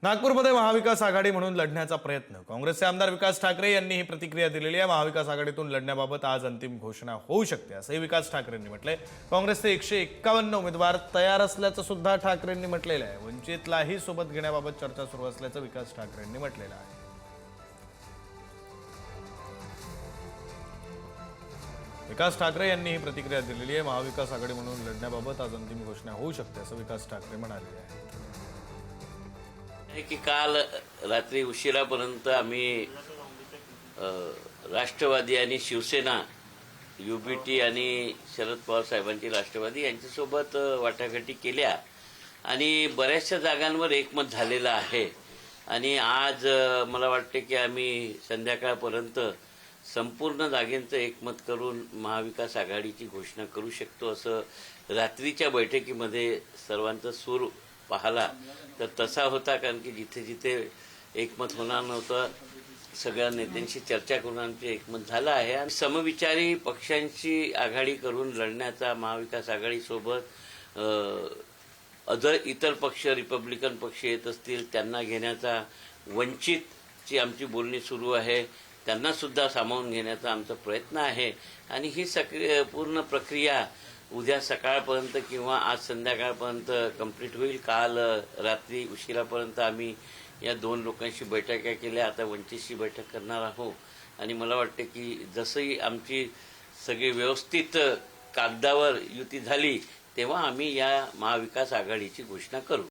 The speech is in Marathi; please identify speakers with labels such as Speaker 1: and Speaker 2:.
Speaker 1: नागपूरमध्ये महाविकास आघाडी म्हणून लढण्याचा प्रयत्न। काँग्रेसचे आमदार विकास ठाकरे यांनी ही प्रतिक्रिया दिलेली आहे। महाविकास आघाडीतून लढण्याबाबत आज अंतिम घोषणा होऊ शकते असंही विकास ठाकरेंनी म्हटलंय। काँग्रेसचे 151 उमेदवार तयार असल्याचं सुद्धा ठाकरेंनी म्हटलेलं आहे। वंचितलाही सोबत घेण्याबाबत चर्चा सुरू असल्याचं विकास ठाकरेंनी म्हटलेलं आहे। विकास ठाकरे यांनी ही प्रतिक्रिया दिलेली आहे। महाविकास आघाडी म्हणून लढण्याबाबत आज अंतिम घोषणा होऊ शकते असं विकास ठाकरे म्हणाले आहे।
Speaker 2: की काल रात्री उशिरापर्यंत आम्ही राष्ट्रवादी आणि शिवसेना युबीटी आणि शरद पवार साहेबांची राष्ट्रवादी यांच्यासोबत वाटाघाटी केल्या आणि बऱ्याचशा जागांवर एकमत झालेलं आहे। आणि आज मला वाटते की आम्ही संध्याकाळपर्यंत संपूर्ण जागेंचं एकमत करून महाविकास आघाडीची घोषणा करू शकतो असं रात्रीच्या बैठकीमध्ये सर्वांचा सूर पाहला तर तसा होता। कारण की जिथे जिथे एकमत होणार नव्हतं सगळ्या नेत्यांशी चर्चा करून आमचे एकमत झालं आहे आणि समविचारी पक्षांची आघाडी करून लढण्याचा महाविकास आघाडीसोबत इतर पक्ष रिपब्लिकन पक्ष येत असतील त्यांना घेण्याचा वंचितची आमची बोलणी सुरू आहे, त्यांना सुद्धा सामावून घेण्याचा आमचा प्रयत्न आहे। आणि ही पूर्ण प्रक्रिया उद्या सकाळपर्यंत किंवा आज संध्याकाळपर्यंत कंप्लीट होईल। काल रात्री उशिरापर्यंत आम्ही या दोन लोकांशी बैठका केल्या, आता वंचितशी बैठक करणार आहोत। आणि मला वाटते की जसंही आमची सगळी व्यवस्थित कागदावर युती झाली तेव्हा आम्ही या महाविकास आघाडीची घोषणा करू।